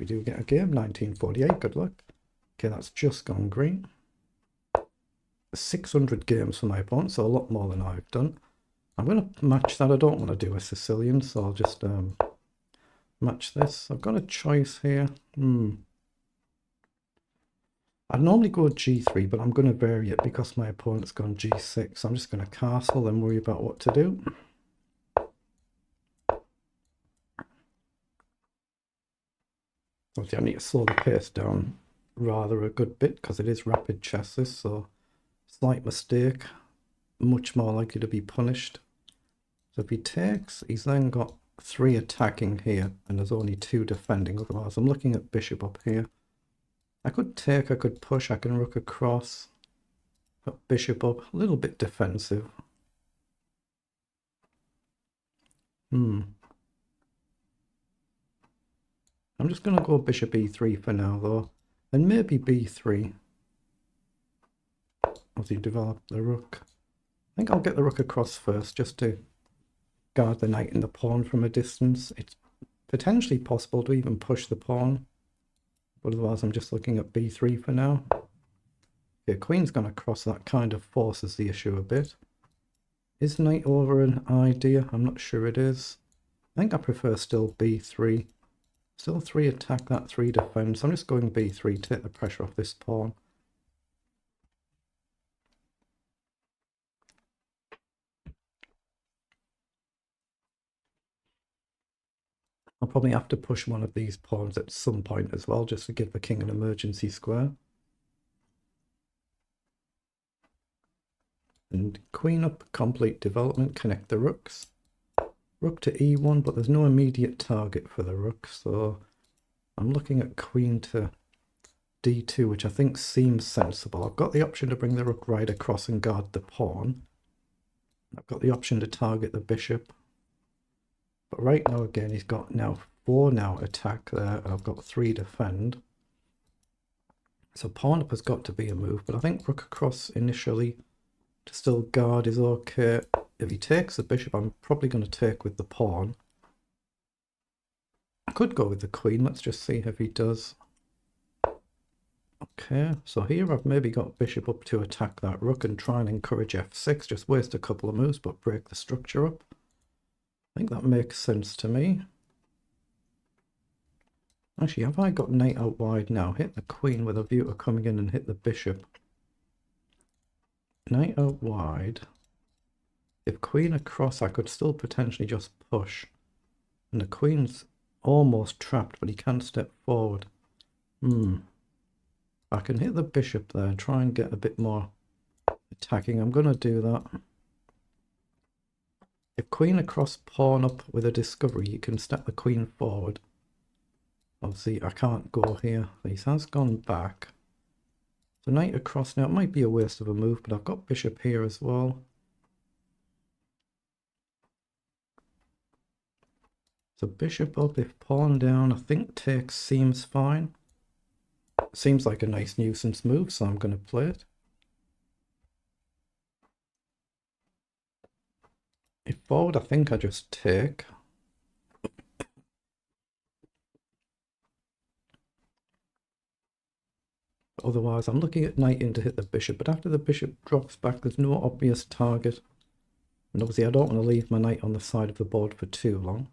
We do get a game, 1948, good luck. Okay, that's just gone green. 600 games for my opponent, so a lot more than I've done. I'm going to match that. I don't want to do a Sicilian, so I'll just match this. I've got a choice here. I'd normally go g3, but I'm going to vary it because my opponent's gone g6. So I'm just going to castle and worry about what to do. Obviously, I need to slow the pace down rather a good bit because it is rapid chess, so slight mistake, much more likely to be punished. So if he takes, he's then got 3 attacking here, and there's only 2 defending. Otherwise, I'm looking at bishop up here. I could take, I could push, I can rook across, put bishop up, a little bit defensive. I'm just going to go bishop e3 for now, though, and maybe b3. As he develop the rook. I think I'll get the rook across first, just to guard the knight and the pawn from a distance. It's potentially possible to even push the pawn, but otherwise I'm just looking at b3 for now. Okay, queen's gone across, that kind of forces the issue a bit. Is knight over an idea? I'm not sure it is. I think I prefer still b3. Still 3 attack, that 3 defend. So I'm just going b3 to take the pressure off this pawn. I'll probably have to push one of these pawns at some point as well, just to give the king an emergency square. And queen up, complete development, connect the rooks. Rook to e1, but there's no immediate target for the rook, so I'm looking at queen to d2, which I think seems sensible. I've got the option to bring the rook right across and guard the pawn. I've got the option to target the bishop. But right now, again, he's got now 4 attack there, and I've got 3 defend. So pawn up has got to be a move, but I think rook across initially to still guard is okay. If he takes the bishop, I'm probably going to take with the pawn. I could go with the queen. Let's just see if he does. Okay, so here I've maybe got bishop up to attack that rook and try and encourage f6. Just waste a couple of moves, but break the structure up. I think that makes sense to me. Actually, have I got knight out wide now? Hit the queen with a view to coming in and hit the bishop. Knight out wide. If queen across, I could still potentially just push. And the queen's almost trapped, but he can step forward. I can hit the bishop there and try and get a bit more attacking. I'm going to do that. If queen across, pawn up with a discovery, you can step the queen forward. Obviously, I can't go here. He has gone back. So knight across now, it might be a waste of a move, but I've got bishop here as well. So bishop up, if pawn down, I think takes seems fine. Seems like a nice nuisance move, so I'm going to play it. If forward, I think I just take. Otherwise, I'm looking at knight in to hit the bishop, but after the bishop drops back, there's no obvious target. And obviously, I don't want to leave my knight on the side of the board for too long.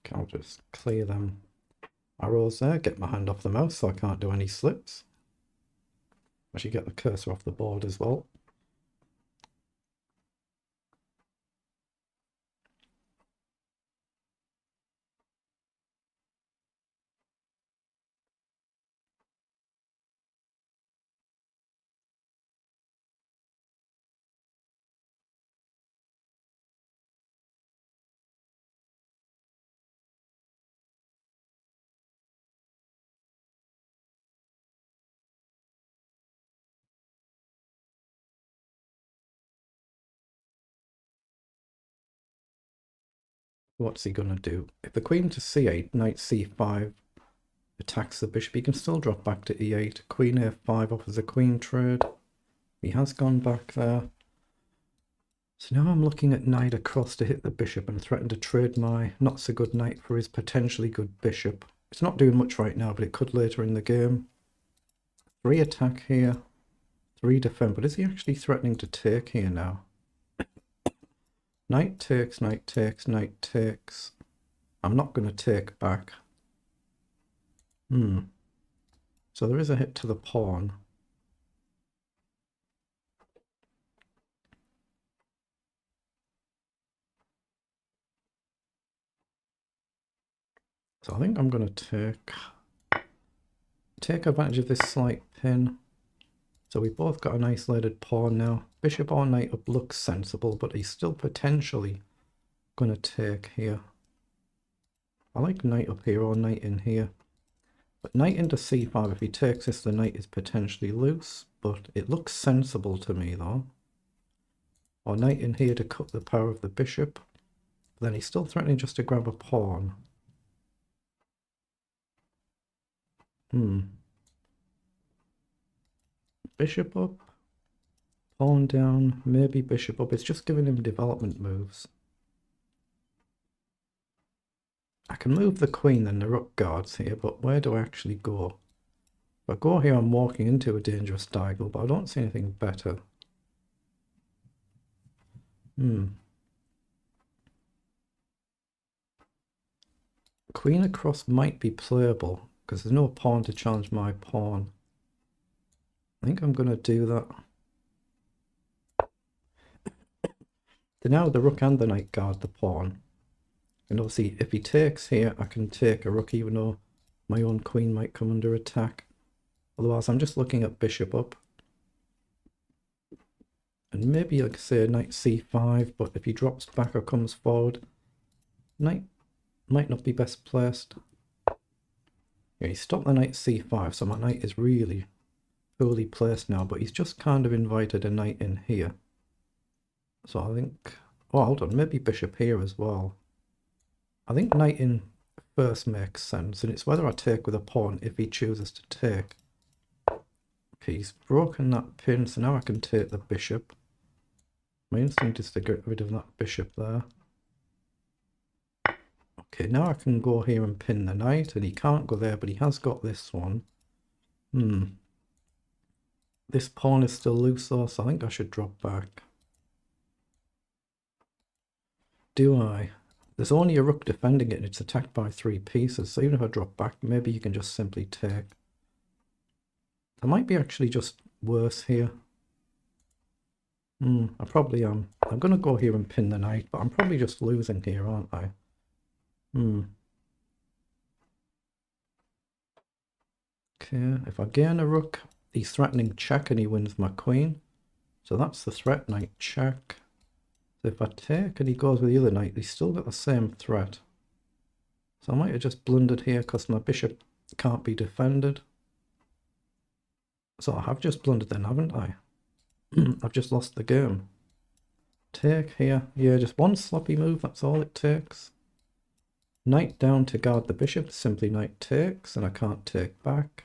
Okay, I'll just clear them arrows there, get my hand off the mouse so I can't do any slips. Actually, get the cursor off the board as well. What's he going to do? If the queen to c8, knight c5 attacks the bishop, he can still drop back to e8. Queen a5 offers a queen trade. He has gone back there. So now I'm looking at knight across to hit the bishop and threaten to trade my not so good knight for his potentially good bishop. It's not doing much right now, but it could later in the game. 3 attack here, 3 defend, but is he actually threatening to take here now? Knight takes, knight takes, knight takes. I'm not going to take back. So there is a hit to the pawn. So I think I'm going to take advantage of this slight pin. So we both got an isolated pawn now. Bishop or knight up looks sensible, but he's still potentially going to take here. I like knight up here or knight in here. But knight into c5, if he takes this, the knight is potentially loose, but it looks sensible to me though. Or knight in here to cut the power of the bishop. But then he's still threatening just to grab a pawn. Bishop up, pawn down, maybe bishop up. It's just giving him development moves. I can move the queen and the rook guards here, but where do I actually go? If I go here, I'm walking into a dangerous diagonal, but I don't see anything better. Queen across might be playable, because there's no pawn to challenge my pawn. I think I'm going to do that. So now the rook and the knight guard the pawn. And obviously, if he takes here, I can take a rook, even though my own queen might come under attack. Otherwise, I'm just looking at bishop up. And maybe, like I say, knight c5, but if he drops back or comes forward, knight might not be best placed. Yeah, he stopped the knight c5, so my knight is really poorly placed now, but he's just kind of invited a knight in here. So I think, oh, hold on, maybe bishop here as well. I think knight in first makes sense, and it's whether I take with a pawn if he chooses to take. Okay, he's broken that pin, so now I can take the bishop. My instinct is to get rid of that bishop there. Okay, now I can go here and pin the knight, and he can't go there, but he has got this one. This pawn is still loose though, so I think I should drop back. Do I? There's only a rook defending it and it's attacked by 3 pieces, so even if I drop back, maybe you can just simply take. There might be actually just worse here. I probably am. I'm going to go here and pin the knight, but I'm probably just losing here, aren't I? Okay, if I gain a rook, he's threatening check and he wins my queen. So that's the threat, knight check. So if I take and he goes with the other knight, he's still got the same threat. So I might have just blundered here because my bishop can't be defended. So I have just blundered then, haven't I? I've just lost the game. Take here. Yeah, just one sloppy move, that's all it takes. Knight down to guard the bishop, simply knight takes, and I can't take back.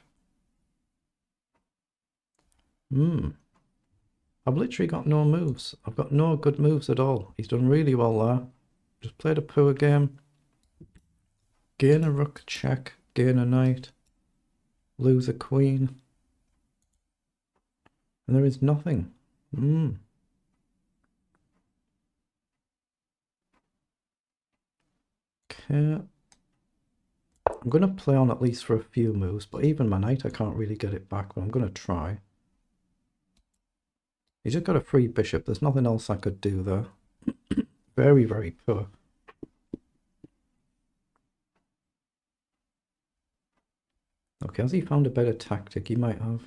I've literally got no moves. I've got no good moves at all. He's done really well there. Just played a poor game. Gain a rook, check, gain a knight, lose a queen. And there is nothing. Okay. I'm going to play on at least for a few moves, but even my knight, I can't really get it back, but I'm going to try. He's just got a free bishop. There's nothing else I could do there. Very, very poor. Okay, has he found a better tactic? He might have.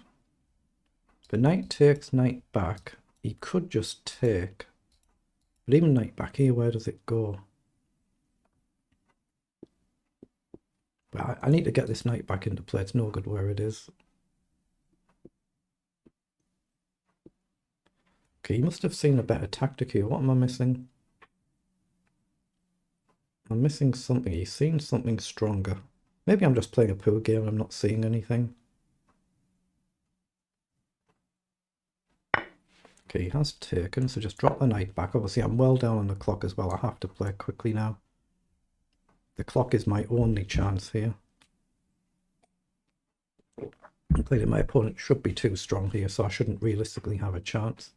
But knight takes, knight back. He could just take. But even knight back here, where does it go? But I need to get this knight back into play. It's no good where it is. Okay, he must have seen a better tactic here. What am I missing? I'm missing something. He's seen something stronger. Maybe I'm just playing a poor game and I'm not seeing anything. Okay, Okay, he has taken, so just drop the knight back. Obviously, I'm well down on the clock as well. I have to play quickly now. The clock is my only chance here. Clearly, my opponent should be too strong here, so I shouldn't realistically have a chance.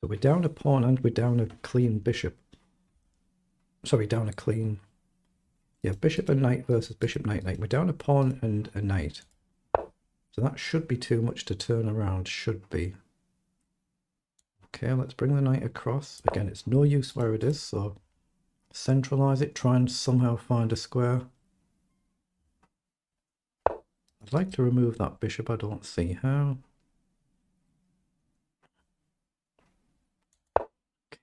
So we're down a pawn and we're down a clean bishop. Sorry, down a clean... Yeah, bishop and knight versus bishop, knight, knight. We're down a pawn and a knight. So that should be too much to turn around, should be. Okay, let's bring the knight across. Again, it's no use where it is, so centralize it, try and somehow find a square. I'd like to remove that bishop, I don't see how.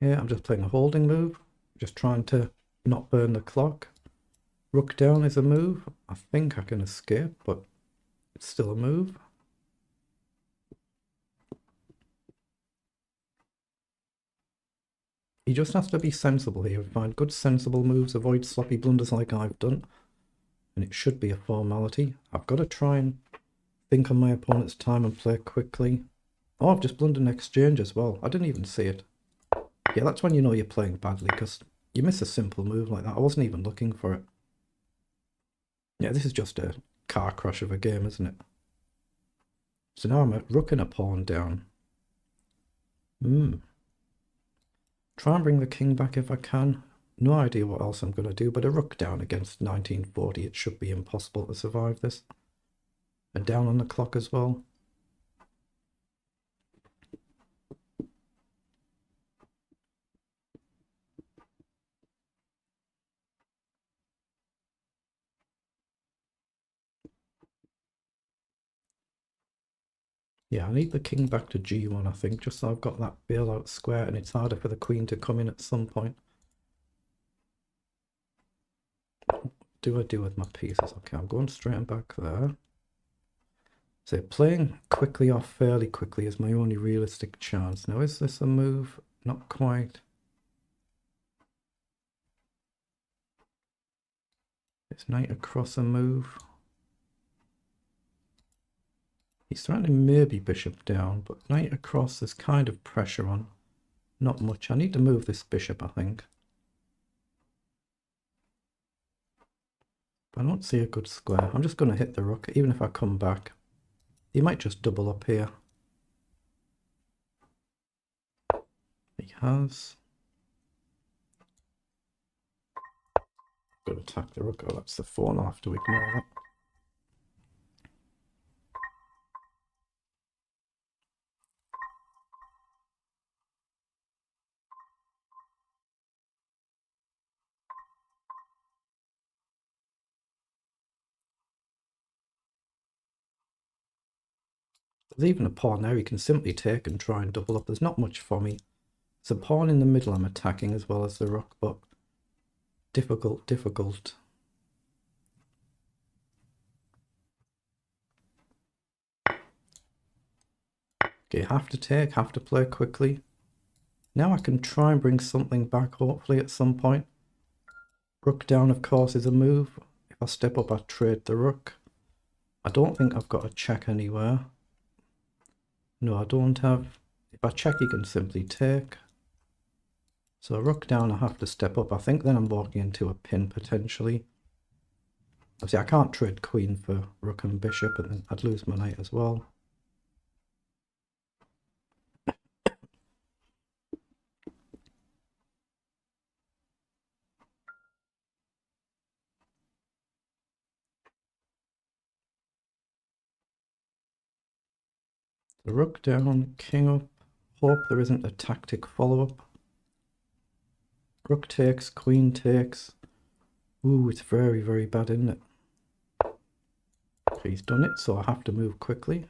Okay, I'm just playing a holding move, just trying to not burn the clock. Rook down is a move. I think I can escape, but it's still a move. He just has to be sensible here. Find good sensible moves, avoid sloppy blunders like I've done. And it should be a formality. I've got to try and think on my opponent's time and play quickly. Oh, I've just blundered an exchange as well. I didn't even see it. Yeah, that's when you know you're playing badly, because you miss a simple move like that. I wasn't even looking for it. Yeah, this is just a car crash of a game, isn't it? So now I'm at rook and a pawn down. Try and bring the king back if I can. No idea what else I'm going to do, but a rook down against 1940, it should be impossible to survive this. And down on the clock as well. Yeah, I need the king back to g1, I think, just so I've got that bailout square, and it's harder for the queen to come in at some point. What do I do with my pieces? Okay, I'm going straight and back there. So playing quickly off fairly quickly is my only realistic chance. Now, is this a move? Not quite. Is knight across a move? He's threatening maybe bishop down, but knight across, there's kind of pressure on. Not much. I need to move this bishop, I think. But I don't see a good square. I'm just going to hit the rook, even if I come back. He might just double up here. He has. Got to attack the rook. Oh, that's the pawn. I'll have to ignore that. There's even a pawn there. He can simply take and try and double up. There's not much for me. It's a pawn in the middle I'm attacking as well as the rook, but difficult. Okay, have to take, have to play quickly. Now I can try and bring something back, hopefully, at some point. Rook down, of course, is a move. If I step up, I trade the rook. I don't think I've got a check anywhere. No, I don't have. If I check, he can simply take. So rook down, I have to step up. I think then I'm walking into a pin, potentially. Obviously, I can't trade queen for rook and bishop, and then I'd lose my knight as well. The rook down, king up. Hope there isn't a tactic follow-up. Rook takes, queen takes. Ooh, it's very, very bad, isn't it? He's done it, so I have to move quickly.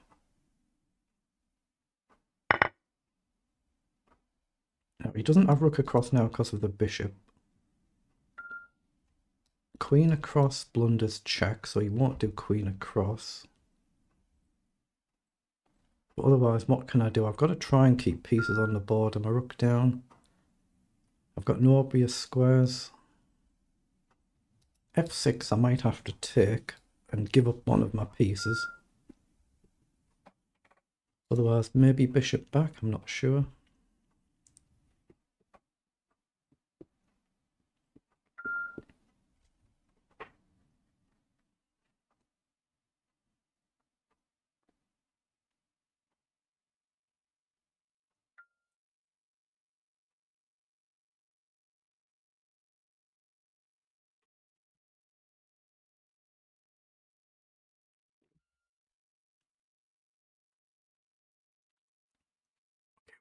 Now, he doesn't have rook across now because of the bishop. Queen across blunders check, so he won't do queen across. But otherwise, what can I do? I've got to try and keep pieces on the board and my rook down. I've got no obvious squares. F6 I might have to take and give up one of my pieces. Otherwise, maybe bishop back, I'm not sure.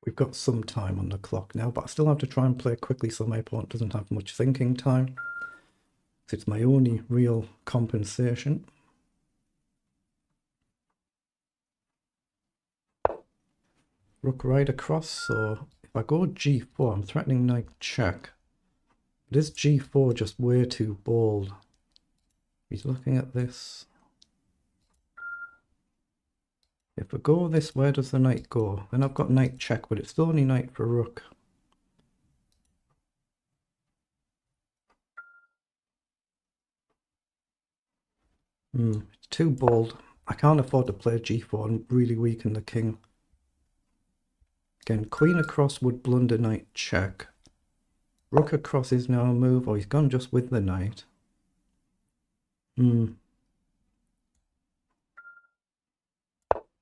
We've got some time on the clock now, but I still have to try and play quickly so my opponent doesn't have much thinking time. It's my only real compensation. Rook right across, so if I go g4, I'm threatening knight check. But is g4 just way too bold? He's looking at this. If we go this, where does the knight go? Then I've got knight check, but it's still only knight for rook. It's too bold. I can't afford to play g4 and really weaken the king. Again, queen across would blunder knight check. Rook across is now a move, or he's gone just with the knight.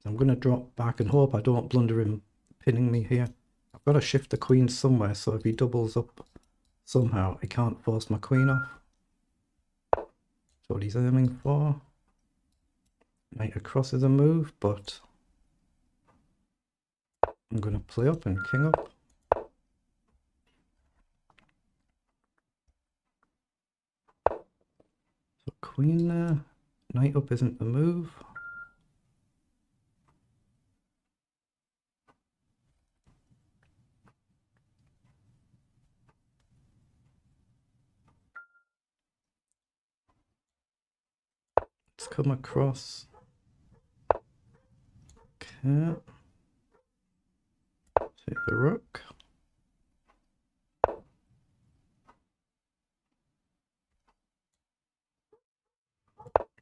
I'm going to drop back and hope I don't blunder him pinning me here. I've got to shift the queen somewhere, so if he doubles up somehow, he can't force my queen off. That's what he's aiming for. Knight across is a move, but I'm going to play up and king up. So queen there. Knight up isn't the move. Let's come across. Okay. Take the rook.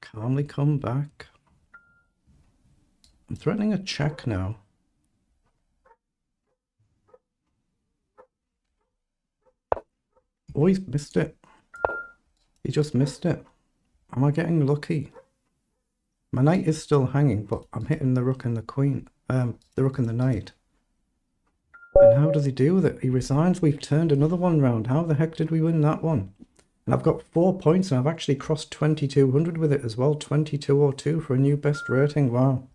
Calmly come back. I'm threatening a check now. Oh, he's missed it. He just missed it. Am I getting lucky? My knight is still hanging, but I'm hitting the rook and the queen. The rook and the knight. And how does he deal with it? He resigns. We've turned another one round. How the heck did we win that one? And I've got 4 points and I've actually crossed 2200 with it as well. 2202 for a new best rating. Wow.